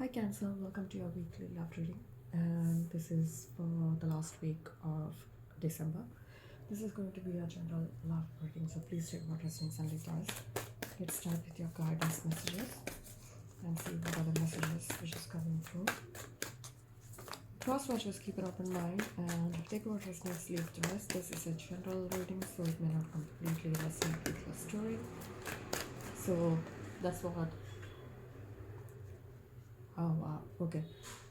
Hi Cancer, welcome to your weekly love reading. And this is for the last week of December. This is going to be a general love reading, so please take what resonates and leave the rest. Let's start with your guidance messages and see what are the messages which is coming through. Cross watchers, keep an open mind and take what resonates, leave the rest. This is a general reading, so it may not completely resonate with your story. So that's what. Oh wow, okay.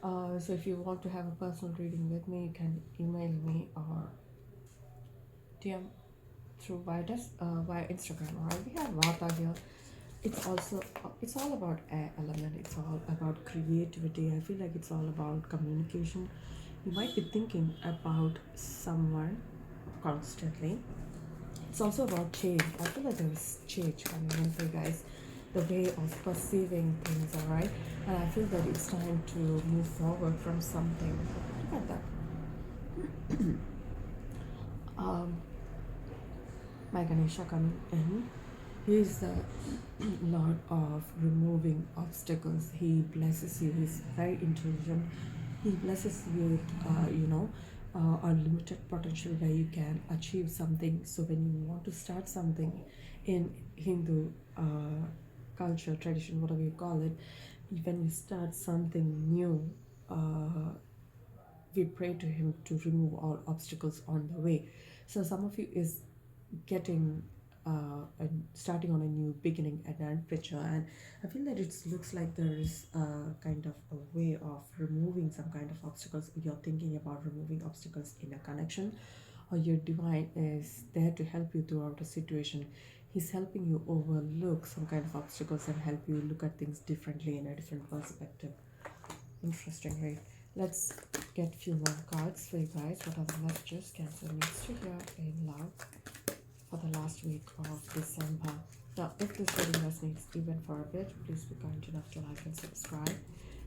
So if you want to have a personal reading with me, you can email me or DM through via Instagram. Alright, we have Vata here. It's also it's all about air element. It's all about creativity. I feel like it's all about communication. You might be thinking about someone constantly. It's also about change. I feel like there is change coming in for you guys. The way of perceiving things, alright? And I feel that it's time to move forward from something. Look at that. My Ganesha coming in. He is the Lord of removing obstacles. He blesses you. He's very intelligent. He blesses you with, unlimited potential where you can achieve something. So when you want to start something in Hindu culture, tradition, whatever you call it, when you start something new, we pray to him to remove all obstacles on the way. So some of you is getting and starting on a new beginning at an picture, and I feel that it looks like there is a kind of a way of removing some kind of obstacles. You're thinking about removing obstacles in a connection, or your divine is there to help you throughout a situation. He's helping you overlook some kind of obstacles and help you look at things differently in a different perspective. Interesting, right? Let's get few more cards for you guys. What are the messages Cancer needs to hear in love for the last week of December? Now, if this reading resonates even for a bit, please be kind enough to like and subscribe.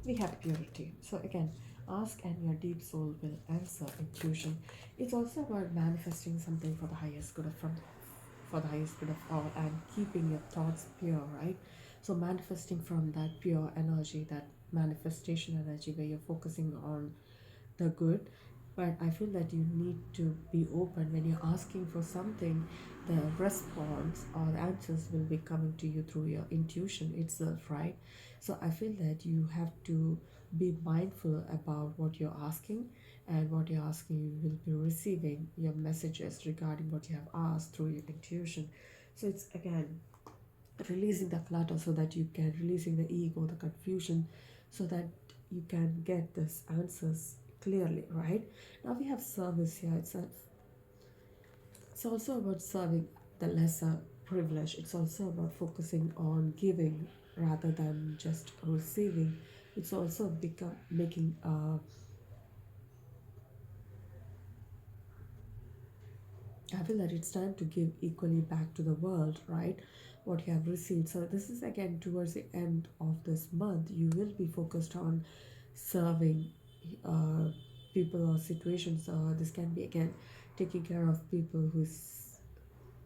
We have purity. So again, ask and your deep soul will answer. Intuition. It's also about manifesting something for the highest good of for the highest good of all, and keeping your thoughts pure, right? So manifesting from that pure energy, that manifestation energy where you're focusing on the good. But I feel that you need to be open when you're asking for something. The response or the answers will be coming to you through your intuition itself, right? So I feel that you have to be mindful about what you're asking, and what you're asking, you will be receiving your messages regarding what you have asked through your intuition. So it's again releasing the clutter so that you can releasing the ego, the confusion, so that you can get this answers clearly, right? Now we have service here. It's also about serving the lesser privilege. It's also about focusing on giving rather than just receiving. It's also become making I feel that it's time to give equally back to the world, right? What you have received. So this is again towards the end of this month. You will be focused on serving uh, people or situations. This can be again taking care of people who's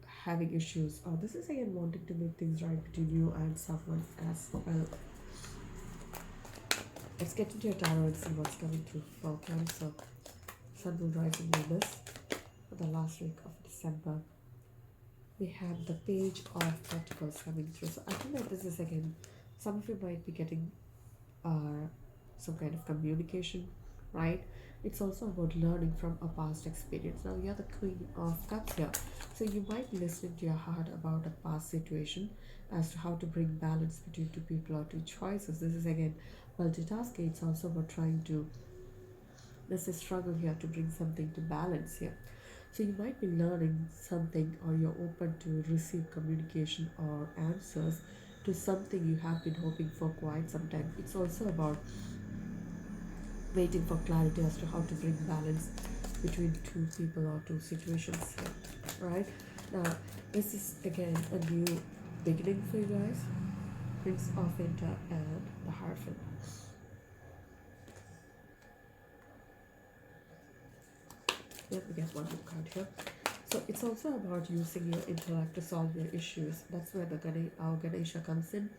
having issues. Or this is again wanting to make things right between you and someone as well. Let's get into your tarot and see what's coming through for Cancer. Sun will rise in Venus for the last week of December. We have the Page of Pentacles coming through. So I think that this is again, some of you might be getting some kind of communication, right? It's also about learning from a past experience. Now you're the Queen of Cups here, so you might be listening to your heart about a past situation as to how to bring balance between two people or two choices. This is again multitasking. It's also about trying to, there's a struggle here to bring something to balance here. So you might be learning something, or you're open to receive communication or answers to something you have been hoping for quite some time. It's also about waiting for clarity as to how to bring balance between two people or two situations here, right? Now, this is again a new beginning for you guys. Prince of Inter and the Hierophant. Let me get one more card here. So it's also about using your intellect to solve your issues. That's where the our Ganesha comes in.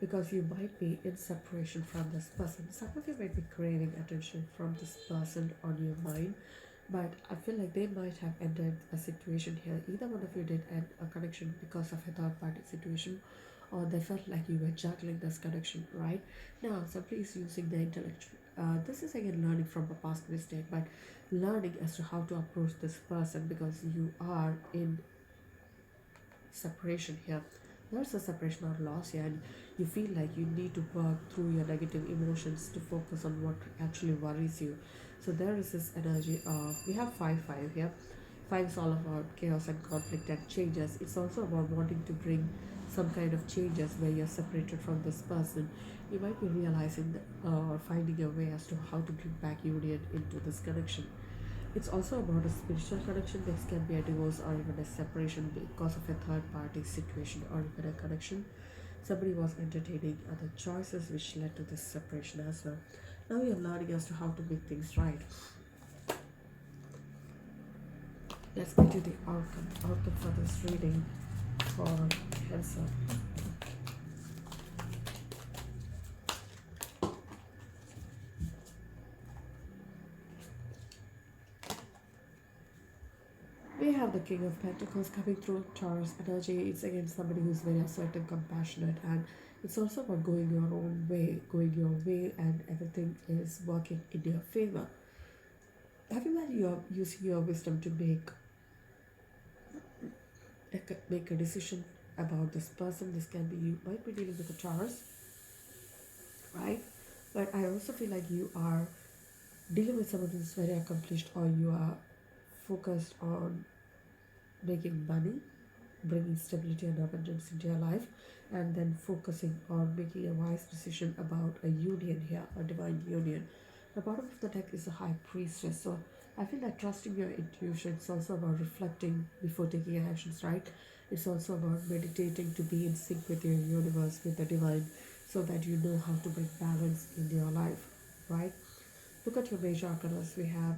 because you might be in separation from this person. Some of you might be craving attention from this person on your mind, but I feel like they might have ended a situation here. Either one of you did end a connection because of a third party situation, or they felt like you were juggling this connection, right? Now, somebody is using the intellect. This is again learning from a past mistake, but learning as to how to approach this person because you are in separation here. There's a separation or loss here, and you feel like you need to work through your negative emotions to focus on what actually worries you. So there is this energy of, we have 5 5 here. Five is all about chaos and conflict and changes. It's also about wanting to bring some kind of changes where you're separated from this person. You might be realizing or finding a way as to how to bring back union into this connection. It's also about a spiritual connection. This can be a divorce or even a separation because of a third party situation or even a connection. Somebody was entertaining other choices which led to this separation as well. Now you're learning as to how to make things right. Let's get to the outcome. Outcome for this reading for Cancer. We have the King of Pentacles coming through Taurus energy. It's again somebody who's very assertive, compassionate, and it's also about going your own way, and everything is working in your favor. Everyone, you're using your wisdom to make a decision about this person. This can be, you might be dealing with a Taurus, right? But I also feel like you are dealing with someone who's very accomplished, or you are focused on making money, bringing stability and abundance into your life, and then focusing on making a wise decision about a union here, a divine union. The bottom of the deck is the High Priestess. So I feel that trusting your intuition, it's also about reflecting before taking actions, right? It's also about meditating to be in sync with your universe, with the divine, so that you know how to bring balance in your life, right? Look at your major arcanas. We have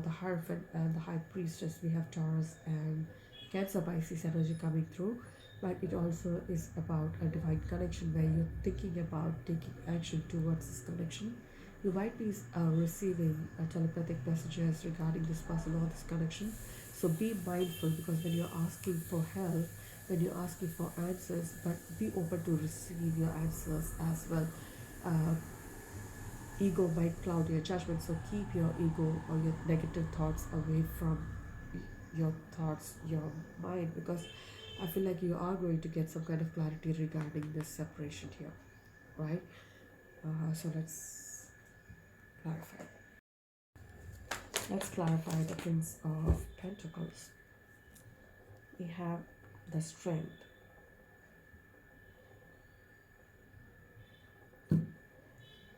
the Hierophant and the High Priestess. We have Taurus and Cancer, Pisces energy coming through. But it also is about a divine connection where you're thinking about taking action towards this connection. You might be receiving telepathic messages regarding this person or this connection. So be mindful, because when you're asking for help, when you're asking for answers, but be open to receive your answers as well. Uh, Ego might cloud your judgment, so keep your ego or your negative thoughts away from your thoughts, your mind, because I feel like you are going to get some kind of clarity regarding this separation here, right? So clarify. Let's clarify the Prince of Pentacles. We have the Strength.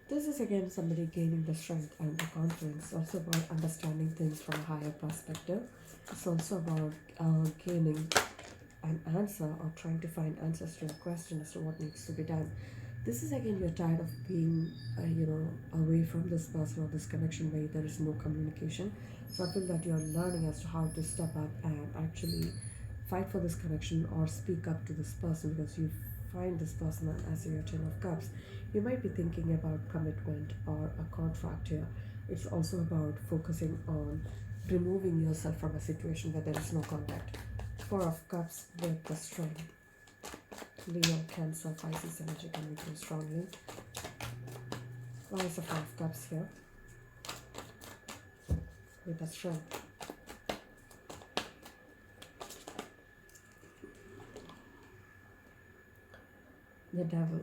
This is again somebody gaining the strength and the confidence. Also about understanding things from a higher perspective. It's also about gaining an answer or trying to find answers to a question as to what needs to be done. This is again, you're tired of being, away from this person or this connection where there is no communication. So I feel that you're learning as to how to step up and actually fight for this connection or speak up to this person, because you find this person as your Ten of Cups. You might be thinking about commitment or a contract here. It's also about focusing on removing yourself from a situation where there is no contact. Four of Cups with the Strength. Leo, Cancer, Pisces energy coming through strongly. Why is the Five of Cups here with the Strength? The Devil.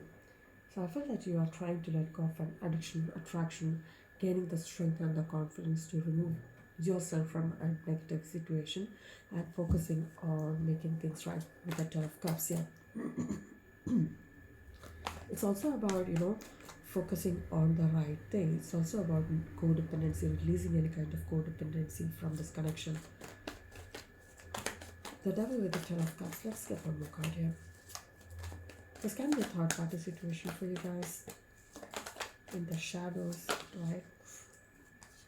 So I feel that you are trying to let go of an addiction, attraction, gaining the strength and the confidence to remove yourself from a negative situation and focusing on making things right with the Ten of Cups here. It's also about, focusing on the right thing. It's also about codependency, releasing any kind of codependency from this connection. The Devil with the Ten of Cups. Let's get one more card here. This can be a third party situation for you guys. In the shadows, right?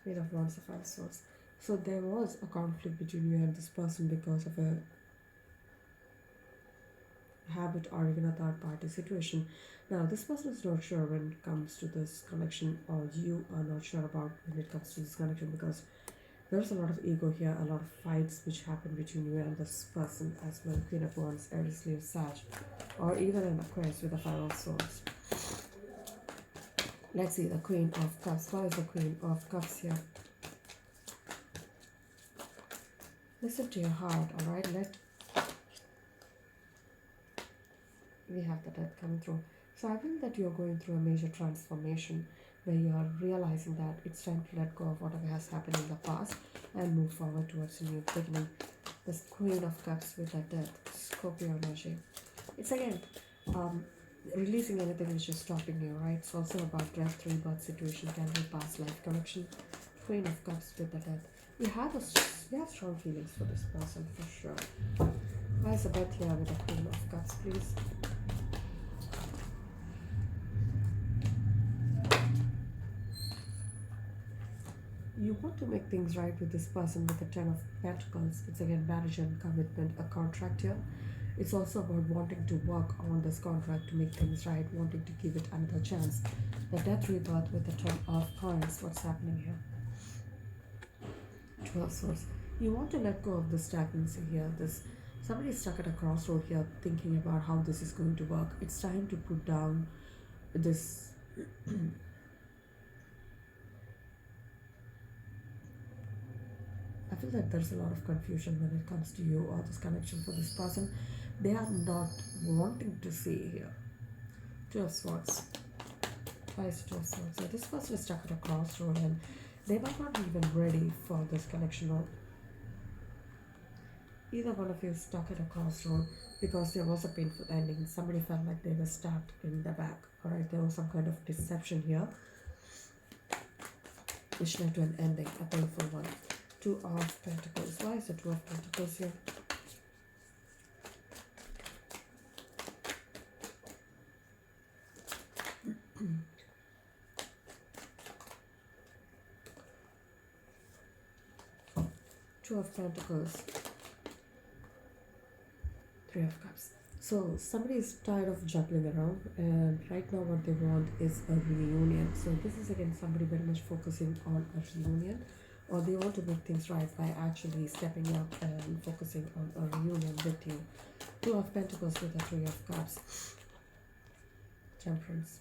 Eight of Wands, of Five Swords. So there was a conflict between you and this person because of a habit or even a third party situation. Now, this person is not sure when it comes to this connection, or you are not sure about when it comes to this connection, because there's a lot of ego here, a lot of fights which happen between you and this person as well. Queen of Wands, Aries, Leo, Sag, or even an Aquarius with a Five of Swords. Let's see the Queen of Cups. Why is the Queen of Cups here? Listen to your heart, alright? We have the Death coming through. So I think that you're going through a major transformation where you are realizing that it's time to let go of whatever has happened in the past and move forward towards a new beginning. This Queen of Cups with the Death, Scorpio energy. It's again releasing anything which is stopping you, right? It's also about death, rebirth situation, can be past life connection. Queen of Cups with the Death. You have strong feelings for this person for sure. Why is the Death here with the Queen of Cups, please? You want to make things right with this person with the Ten of Pentacles. It's again marriage and commitment, a contract here. It's also about wanting to work on this contract to make things right, wanting to give it another chance. The Death rebirth with the Ten of Coins. What's happening here? 12 Swords. You want to let go of the stagnancy here. Somebody is stuck at a crossroad here, thinking about how this is going to work. It's time to put down this I feel that there's a lot of confusion when it comes to you or this connection for this person. They are not wanting to see here. Two of Swords. Why is Two of Swords? So this person is stuck at a crossroad and they might not be even ready for this connection, or either one of you is stuck at a crossroad because there was a painful ending. Somebody felt like they were stabbed in the back. Alright, there was some kind of deception here which led to an ending, a painful one. Two of Pentacles. Why is the Two of Pentacles here? Two of Pentacles. Three of Cups. So somebody is tired of juggling around, and right now what they want is a reunion. So this is again somebody very much focusing on a reunion, or they want to make things right by actually stepping up and focusing on a reunion with you. Two of Pentacles with the Three of Cups. Temperance.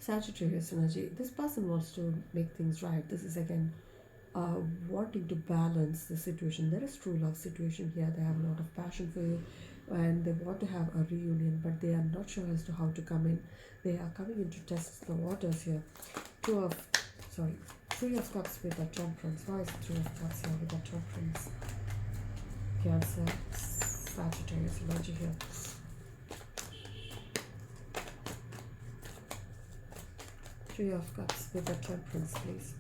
Sagittarius energy. This person wants to make things right. This is again wanting to balance the situation. There is true love situation here. They have a lot of passion for you and they want to have a reunion, but they are not sure as to how to come in. They are coming in to test the waters here. Three of Cups with the Temperance. Why is the Three of Cups here with the Temperance? Cancer, Sagittarius energy here. Three of Cups with the Temperance, please.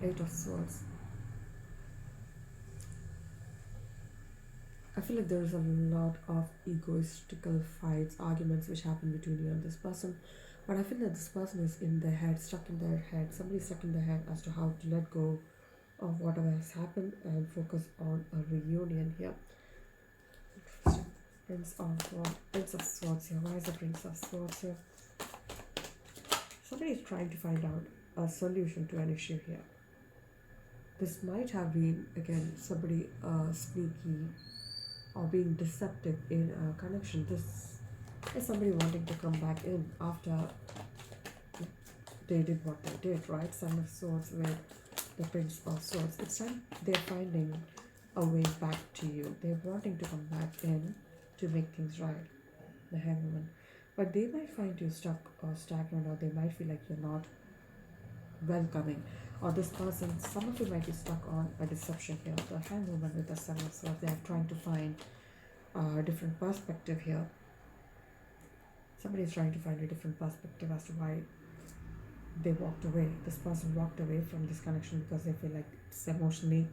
Eight of Swords. I feel like there is a lot of egoistical fights, arguments which happen between you and this person. But I feel that this person is in their head, stuck in their head. Somebody's stuck in their head as to how to let go of whatever has happened and focus on a reunion here. Prince of Swords here. Why is the Prince of Swords here? Somebody is trying to find out a solution to an issue here. This might have been, again, somebody sneaky or being deceptive in a connection. This is somebody wanting to come back in after they did what they did, right? Son of Swords with the Prince of Swords. It's time they're finding a way back to you. They're wanting to come back in to make things right. The Hangman. But they might find you stuck or stagnant, or they might feel like you're not welcoming. Or this person, some of you might be stuck on a deception here. The Hangman with the Seven of Swords, they are trying to find a different perspective here. Somebody is trying to find a different perspective as to why they walked away. This person walked away from this connection because they feel like it's emotionally,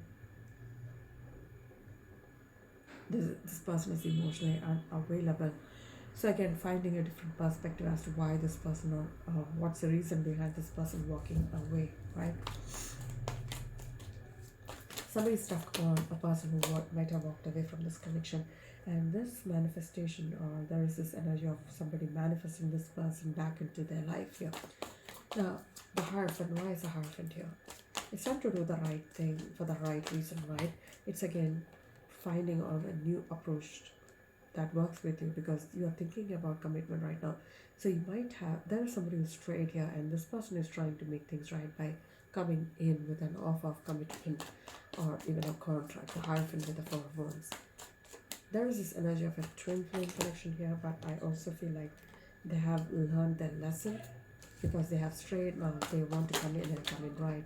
this person is emotionally unavailable. So again, finding a different perspective as to why this person, or what's the reason behind this person walking away, right? Somebody stuck on a person who might have walked away from this connection, and this manifestation, or there is this energy of somebody manifesting this person back into their life here. Now, the Hierophant, why is the Hierophant here? It's time to do the right thing for the right reason, right? It's again finding on a new approach that works with you, because you are thinking about commitment right now. So you might have, there is somebody who's straight here, and this person is trying to make things right by coming in with an offer of commitment or even a contract. The Hierophant with the Four of Wands. There is this energy of a twin flame connection here, but I also feel like they have learned their lesson, because they have strayed. Now they want to come in and come in right.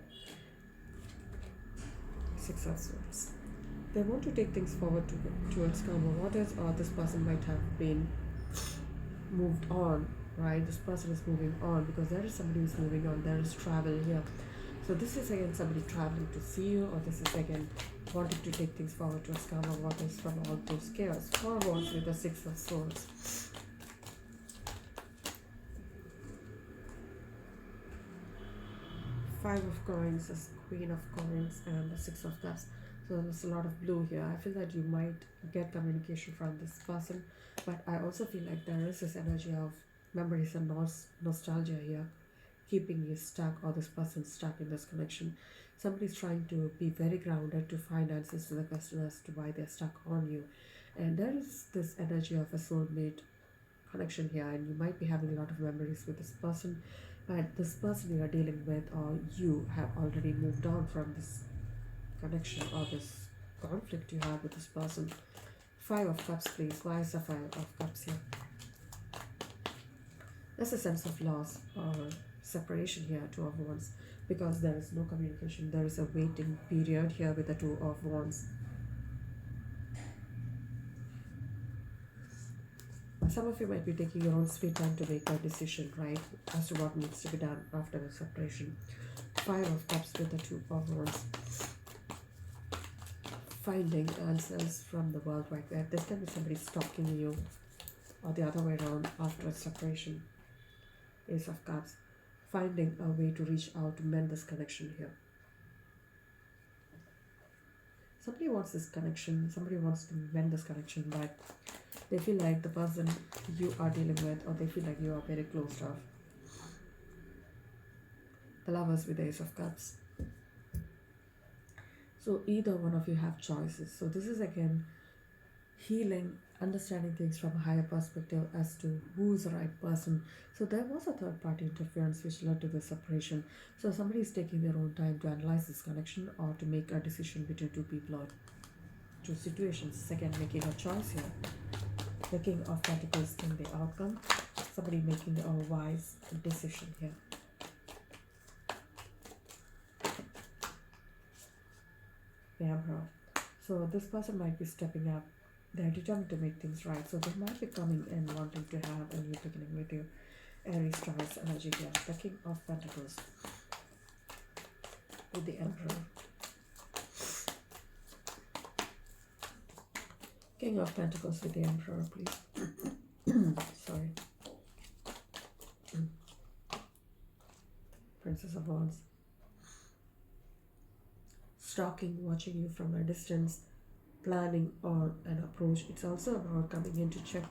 Six of Swords. They want to take things forward towards calmer waters, or this person might have been moved on, right? This person is moving on because there is somebody who's moving on. There is travel here. So this is again somebody traveling to see you, or this is again wanting to take things forward towards calmer waters from all those chaos. Four of Wands with the Six of Swords. Five of Coins, the Queen of Coins, and the Six of Cups. So there's a lot of blue here. I feel that you might get communication from this person, but I also feel like there is this energy of memories and nostalgia here, keeping you stuck, or this person stuck in this connection. Somebody's trying to be very grounded to find answers to the question as to why they're stuck on you. And there is this energy of a soulmate connection here, and you might be having a lot of memories with this person, but this person you are dealing with, or you have already moved on from this connection or this conflict you have with this person. Five of Cups, please. Why is the Five of Cups here? There's a sense of loss or separation here, Two of Wands, because there is no communication. There is a waiting period here with the Two of Wands. Some of you might be taking your own sweet time to make a decision, right, as to what needs to be done after the separation. Five of Cups with the Two of Wands. Finding answers from the World Wide Web. This can be somebody stalking you, or the other way around after a separation. Ace of Cups. Finding a way to reach out to mend this connection here. Somebody wants this connection, somebody wants to mend this connection, but they feel like the person you are dealing with, or they feel like you are very closed off. The Lovers with the Ace of Cups. So either one of you have choices. So this is again healing, understanding things from a higher perspective as to who's the right person. So there was a third party interference which led to the separation. So somebody is taking their own time to analyze this connection, or to make a decision between two people or two situations. Again, making a choice here. The King of Pentacles in the outcome. Somebody making a wise decision here. The Emperor. So this person might be stepping up. They're determined to make things right. So they might be coming in wanting to have a new beginning with you. Aries, Taurus energy here. The King of Pentacles with the Emperor. King of Pentacles with the Emperor, please. Sorry. Princess of Wands. Stalking, watching you from a distance, planning on an approach. It's also about coming in to check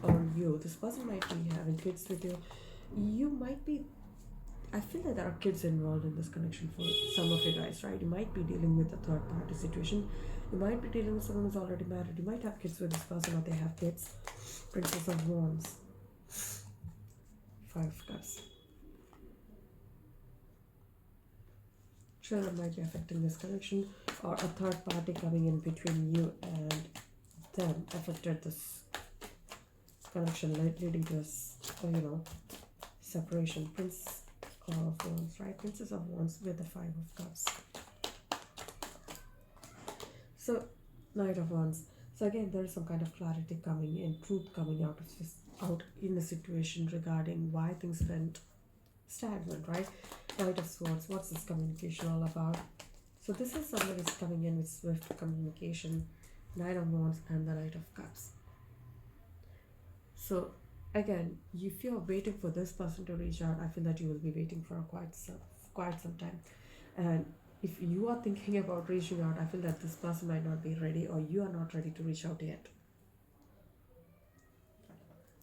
on you. This person might be having kids with you. You might be, I feel that there are kids involved in this connection for some of you guys, right? You might be dealing with a third party situation. You might be dealing with someone who's already married. You might have kids with this person, or they have kids. Princess of Wands. Five of Cups. Children might be affecting this connection, or a third party coming in between you and them affected this connection, leading to a separation. Prince of Wands, right? Princess of Wands with the Five of Cups. So, Knight of Wands. So again, there is some kind of clarity coming in, truth coming out of this, out in the situation regarding why things went stagnant, right? Knight of Swords. What's this communication all about? So this is somebody who's coming in with swift communication. Knight of Wands and the Knight of Cups. So Again, if you're waiting for this person to reach out, I feel that you will be waiting for quite some time. And if you are thinking about reaching out, I feel that this person might not be ready, or you are not ready to reach out yet.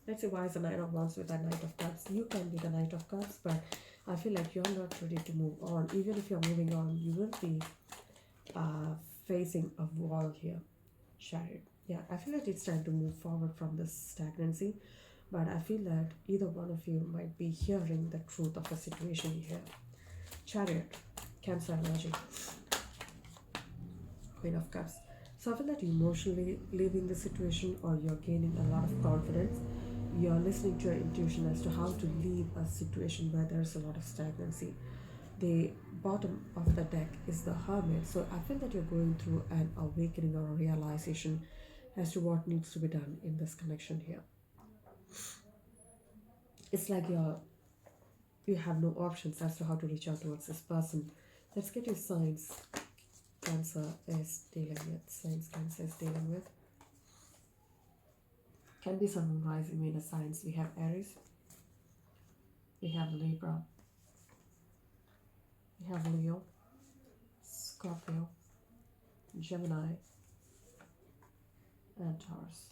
Let's see why is the Nine of Wands with the Knight of Cups. You can be the Knight of Cups, but I feel like you're not ready to move on. Even if you're moving on, you will be uh, facing a wall here. Chariot. Yeah, I feel like it's time to move forward from this stagnancy, but I feel that either one of you might be hearing the truth of a situation here. Chariot, Cancer energy, Queen of Cups. So I feel that you're emotionally leaving the situation, or you're gaining a lot of confidence. You're listening to your intuition as to how to leave a situation where there's a lot of stagnancy. The bottom of the deck is the Hermit. So I feel that you're going through an awakening or a realization as to what needs to be done in this connection here. It's like you have no options as to how to reach out towards this person. Let's get your signs Cancer is dealing with. Signs Cancer is dealing with. Can be Sun, Rising, Venus signs. We have Aries. We have Libra. We have Leo, Scorpio, Gemini, and Taurus.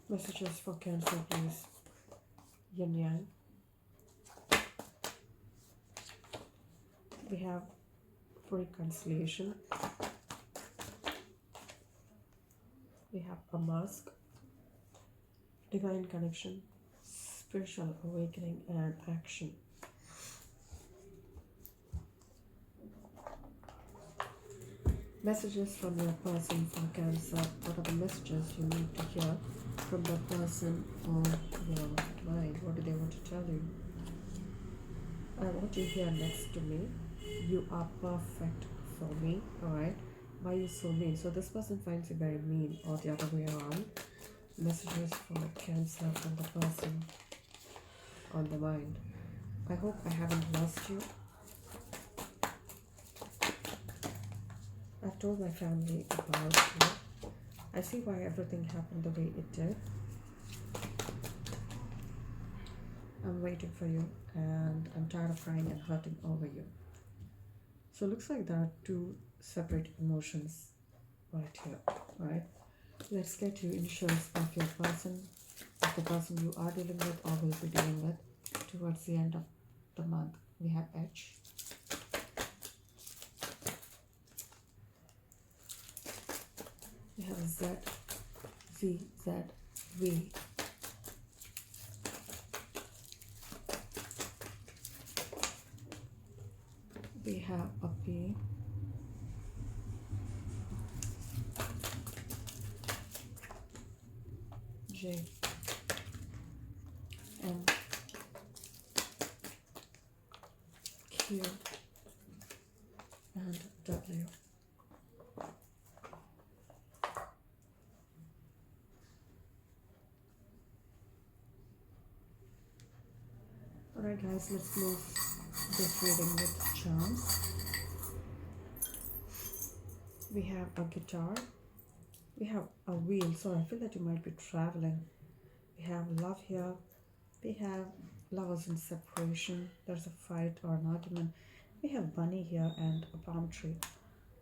Messages for Cancer, please. Yin Yang. We have reconciliation. We have a mask, divine connection, spiritual awakening, and action. Messages from your person for Cancer. What are the messages you need to hear from the person on your mind? What do they want to tell you? I want you here next to me. You are perfect for me, alright? Why are you so mean? So this person finds you very mean, or the other way around. Messages for Cancer from the person on the mind. I hope I haven't lost you. I've told my family about you. I see why everything happened the way it did. I'm waiting for you, and I'm tired of crying and hurting over you. So it looks like there are two separate emotions right here, right? Let's get you initials of your person, of the person you are dealing with or will be dealing with towards the end of the month. We have H. We have Z, Z, Z, V. We have a P. J, M, Q, and W. Alright guys, let's move this reading with charms. We have a guitar. We have a wheel, so I feel that you might be traveling. We have love here. We have lovers in separation. There's a fight or an argument. We have bunny here and a palm tree.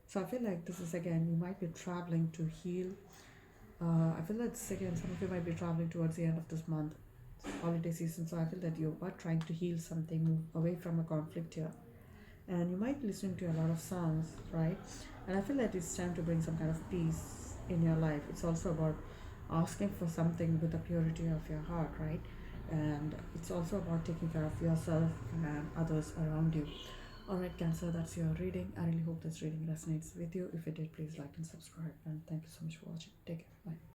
So I feel like this is again, you might be traveling to heal. I feel that again, some of you might be traveling towards the end of this month, holiday season. So I feel that you are trying to heal something, move away from a conflict here. And you might be listening to a lot of songs, right? And I feel that it's time to bring some kind of peace in your life. It's also about asking for something with the purity of your heart, right? And it's also about taking care of yourself and others around you. Alright, Cancer, that's your reading. I really hope this reading resonates with you. If it did, please like and subscribe. And thank you so much for watching. Take care. Bye.